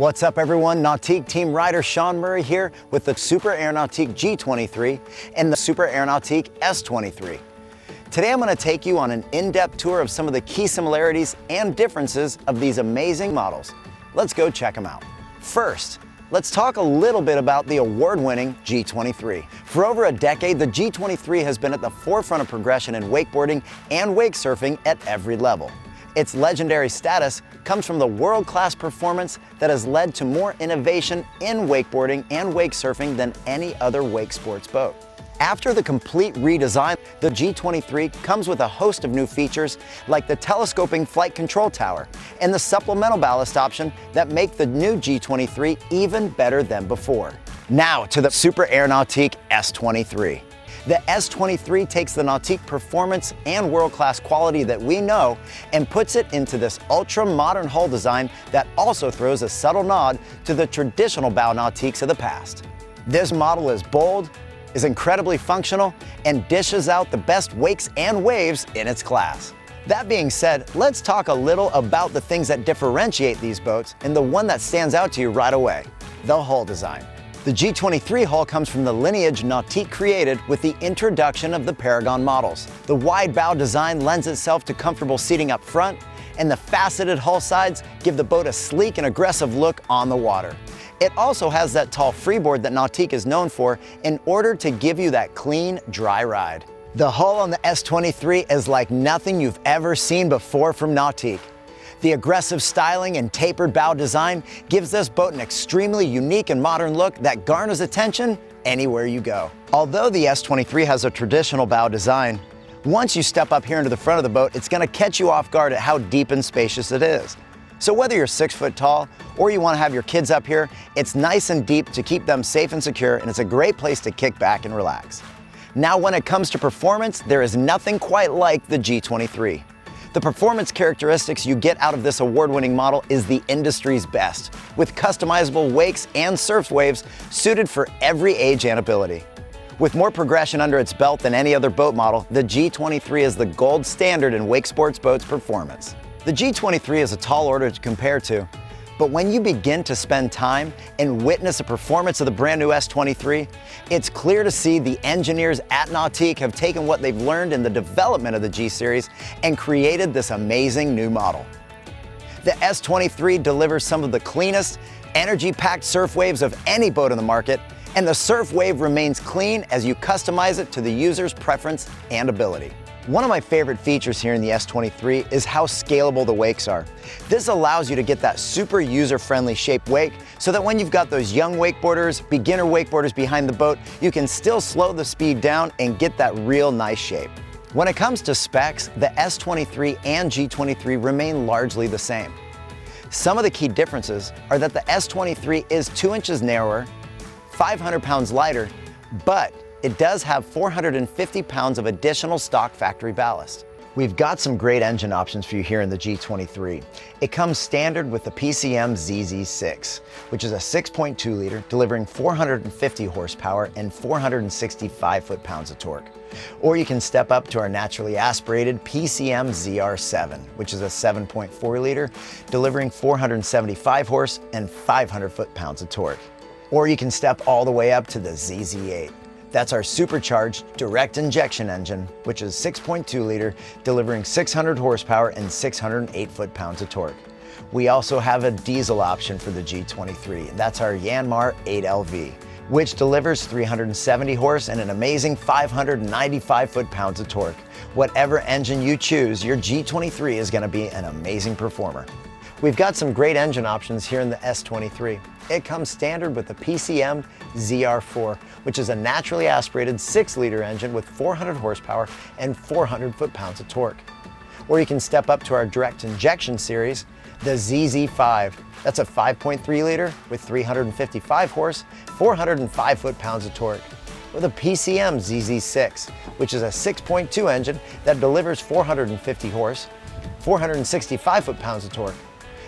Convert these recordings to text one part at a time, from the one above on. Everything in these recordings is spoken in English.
What's up everyone, Nautique team rider Sean Murray here with the Super Air Nautique G23 and the Super Air Nautique S23. Today I'm going to take you on an in-depth tour of some of the key similarities and differences of these amazing models. Let's go check them out. First, let's talk a little bit about the award-winning G23. For over a decade, the G23 has been at the forefront of progression in wakeboarding and wake surfing at every level. Its legendary status comes from the world-class performance that has led to more innovation in wakeboarding and wake surfing than any other wake sports boat. After the complete redesign, the G23 comes with a host of new features like the telescoping flight control tower and the supplemental ballast option that make the new G23 even better than before. Now to the Super Air Nautique S23. The S23 takes the Nautique performance and world-class quality that we know and puts it into this ultra-modern hull design that also throws a subtle nod to the traditional bow Nautiques of the past. This model is bold, is incredibly functional, and dishes out the best wakes and waves in its class. That being said, let's talk a little about the things that differentiate these boats and the one that stands out to you right away, the hull design. The G23 hull comes from the lineage Nautique created with the introduction of the Paragon models. The wide bow design lends itself to comfortable seating up front, and the faceted hull sides give the boat a sleek and aggressive look on the water. It also has that tall freeboard that Nautique is known for in order to give you that clean, dry ride. The hull on the S23 is like nothing you've ever seen before from Nautique. The aggressive styling and tapered bow design gives this boat an extremely unique and modern look that garners attention anywhere you go. Although the S23 has a traditional bow design, once you step up here into the front of the boat, it's going to catch you off guard at how deep and spacious it is. So whether you're 6 foot tall or you want to have your kids up here, it's nice and deep to keep them safe and secure, and it's a great place to kick back and relax. Now when it comes to performance, there is nothing quite like the G23. The performance characteristics you get out of this award-winning model is the industry's best, with customizable wakes and surf waves suited for every age and ability. With more progression under its belt than any other boat model, the G23 is the gold standard in wake sports boats performance. The G23 is a tall order to compare to, but when you begin to spend time and witness the performance of the brand new S23, it's clear to see the engineers at Nautique have taken what they've learned in the development of the G series and created this amazing new model. The S23 delivers some of the cleanest, energy-packed surf waves of any boat in the market, and the surf wave remains clean as you customize it to the user's preference and ability. One of my favorite features here in the S23 is how scalable the wakes are. This allows you to get that super user-friendly shaped wake so that when you've got those young wakeboarders, beginner wakeboarders behind the boat, you can still slow the speed down and get that real nice shape. When it comes to specs, the S23 and G23 remain largely the same. Some of the key differences are that the S23 is 2 inches narrower, 500 pounds lighter, but it does have 450 pounds of additional stock factory ballast. We've got some great engine options for you here in the G23. It comes standard with the PCM ZZ6, which is a 6.2 liter delivering 450 horsepower and 465 foot-pounds of torque. Or you can step up to our naturally aspirated PCM ZR7, which is a 7.4 liter delivering 475 horse and 500 foot-pounds of torque. Or you can step all the way up to the ZZ8. That's our supercharged direct injection engine, which is 6.2 liter, delivering 600 horsepower and 608 foot-pounds of torque. We also have a diesel option for the G23, and that's our Yanmar 8LV, which delivers 370 horse and an amazing 595 foot-pounds of torque. Whatever engine you choose, your G23 is going to be an amazing performer. We've got some great engine options here in the S23. It comes standard with the PCM ZR4, which is a naturally aspirated 6-liter engine with 400 horsepower and 400 foot-pounds of torque. Or you can step up to our direct injection series, the ZZ5. That's a 5.3 liter with 355 horse, 405 foot-pounds of torque. Or the PCM ZZ6, which is a 6.2 engine that delivers 450 horse, 465 foot-pounds of torque.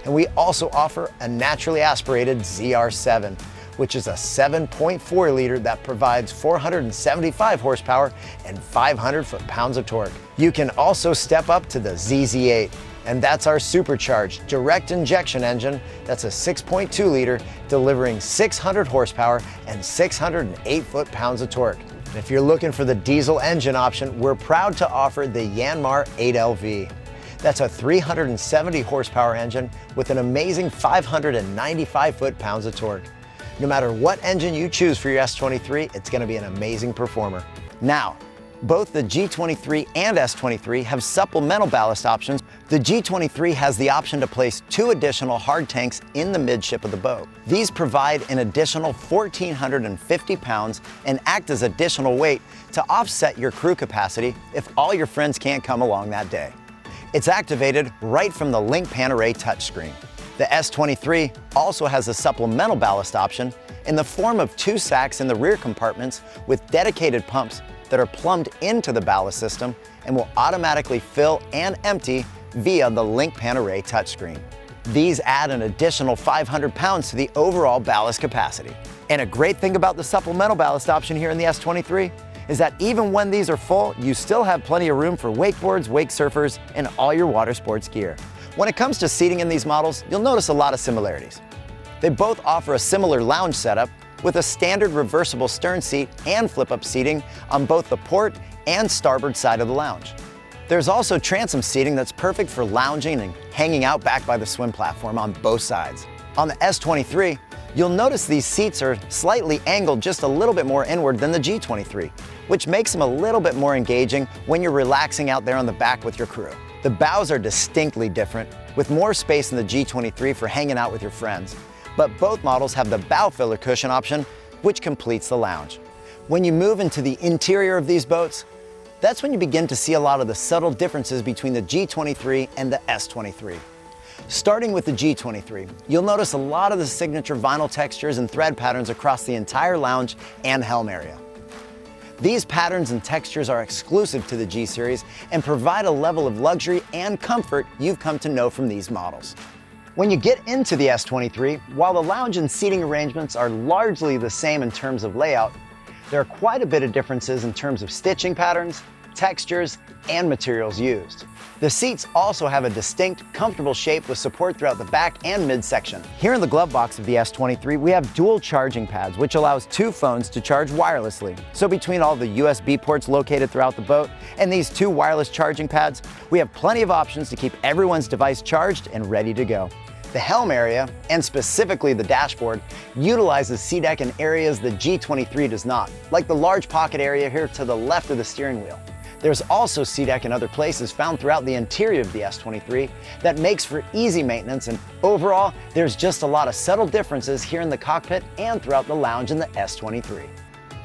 And we also offer a naturally aspirated ZR7, which is a 7.4 liter that provides 475 horsepower and 500 foot-pounds of torque. You can also step up to the ZZ8, And that's our supercharged direct injection engine. That's a 6.2 liter, delivering 600 horsepower and 608 foot-pounds of torque. And if you're looking for the diesel engine option, we're proud to offer the Yanmar 8LV. That's a 370 horsepower engine with an amazing 595 foot-pounds of torque. No matter what engine you choose for your S23, it's gonna be an amazing performer. Now, both the G23 and S23 have supplemental ballast options. The G23 has the option to place 2 additional hard tanks in the midship of the boat. These provide an additional 1,450 pounds and act as additional weight to offset your crew capacity if all your friends can't come along that day. It's activated right from the Link Pan Array touchscreen. The S23 also has a supplemental ballast option in the form of 2 sacks in the rear compartments with dedicated pumps that are plumbed into the ballast system and will automatically fill and empty via the Link Pan Array touchscreen. These add an additional 500 pounds to the overall ballast capacity. And a great thing about the supplemental ballast option here in the S23 is that even when these are full, you still have plenty of room for wakeboards, wake surfers, and all your water sports gear. When it comes to seating in these models, you'll notice a lot of similarities. They both offer a similar lounge setup with a standard reversible stern seat and flip-up seating on both the port and starboard side of the lounge. There's also transom seating that's perfect for lounging and hanging out back by the swim platform on both sides. On the S23, you'll notice these seats are slightly angled just a little bit more inward than the G23, which makes them a little bit more engaging when you're relaxing out there on the back with your crew. The bows are distinctly different, with more space in the G23 for hanging out with your friends. But both models have the bow filler cushion option, which completes the lounge. When you move into the interior of these boats, that's when you begin to see a lot of the subtle differences between the G23 and the S23. Starting with the G23, you'll notice a lot of the signature vinyl textures and thread patterns across the entire lounge and helm area. These patterns and textures are exclusive to the G series and provide a level of luxury and comfort you've come to know from these models. When you get into the S23, while the lounge and seating arrangements are largely the same in terms of layout, there are quite a bit of differences in terms of stitching patterns, textures, and materials used. The seats also have a distinct, comfortable shape with support throughout the back and midsection. Here in the glove box of the S23, we have dual charging pads, which allows 2 phones to charge wirelessly. So between all the USB ports located throughout the boat and these 2 wireless charging pads, we have plenty of options to keep everyone's device charged and ready to go. The helm area, and specifically the dashboard, utilizes SeaDeck in areas the G23 does not, like the large pocket area here to the left of the steering wheel. There's also SeaDeck in other places found throughout the interior of the S23 that makes for easy maintenance, and overall, there's just a lot of subtle differences here in the cockpit and throughout the lounge in the S23.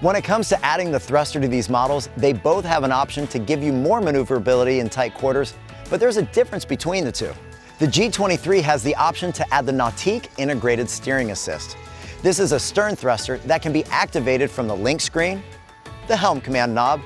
When it comes to adding the thruster to these models, they both have an option to give you more maneuverability in tight quarters, but there's a difference between the two. The G23 has the option to add the Nautique Integrated Steering Assist. This is a stern thruster that can be activated from the link screen, the helm command knob,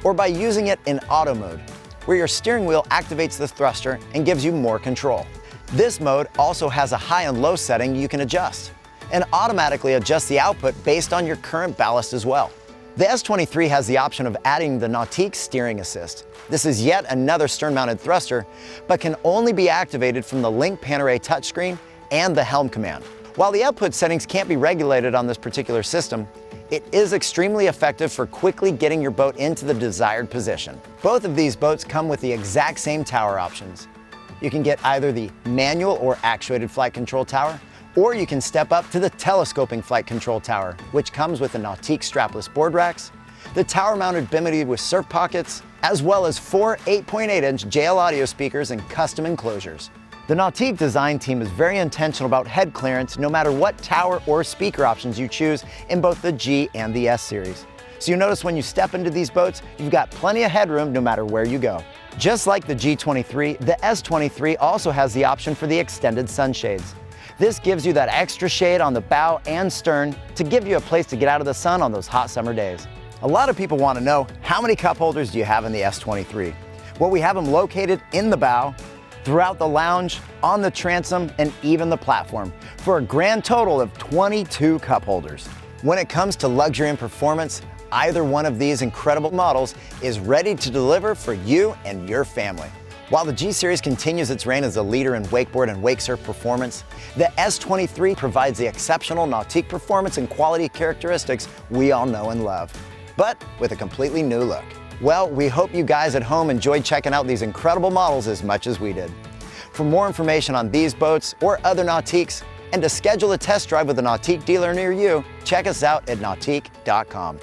or by using it in auto mode, where your steering wheel activates the thruster and gives you more control. This mode also has a high and low setting you can adjust, and automatically adjust the output based on your current ballast as well. The S23 has the option of adding the Nautique Steering Assist. This is yet another stern-mounted thruster, but can only be activated from the Link Pan Array touchscreen and the helm command. While the output settings can't be regulated on this particular system, it is extremely effective for quickly getting your boat into the desired position. Both of these boats come with the exact same tower options. You can get either the manual or actuated flight control tower, or you can step up to the telescoping flight control tower, which comes with the Nautique strapless board racks, the tower-mounted bimini with surf pockets, as well as 4 8.8-inch JL audio speakers and custom enclosures. The Nautique design team is very intentional about head clearance no matter what tower or speaker options you choose in both the G and the S series. So you notice when you step into these boats, you've got plenty of headroom no matter where you go. Just like the G23, the S23 also has the option for the extended sunshades. This gives you that extra shade on the bow and stern to give you a place to get out of the sun on those hot summer days. A lot of people want to know, how many cup holders do you have in the S23? Well, we have them located in the bow, throughout the lounge, on the transom, and even the platform, for a grand total of 22 cup holders. When it comes to luxury and performance, either one of these incredible models is ready to deliver for you and your family. While the G Series continues its reign as a leader in wakeboard and wake surf performance, the S23 provides the exceptional Nautique performance and quality characteristics we all know and love, but with a completely new look. Well, we hope you guys at home enjoyed checking out these incredible models as much as we did. For more information on these boats or other Nautiques, and to schedule a test drive with a Nautique dealer near you, check us out at nautique.com.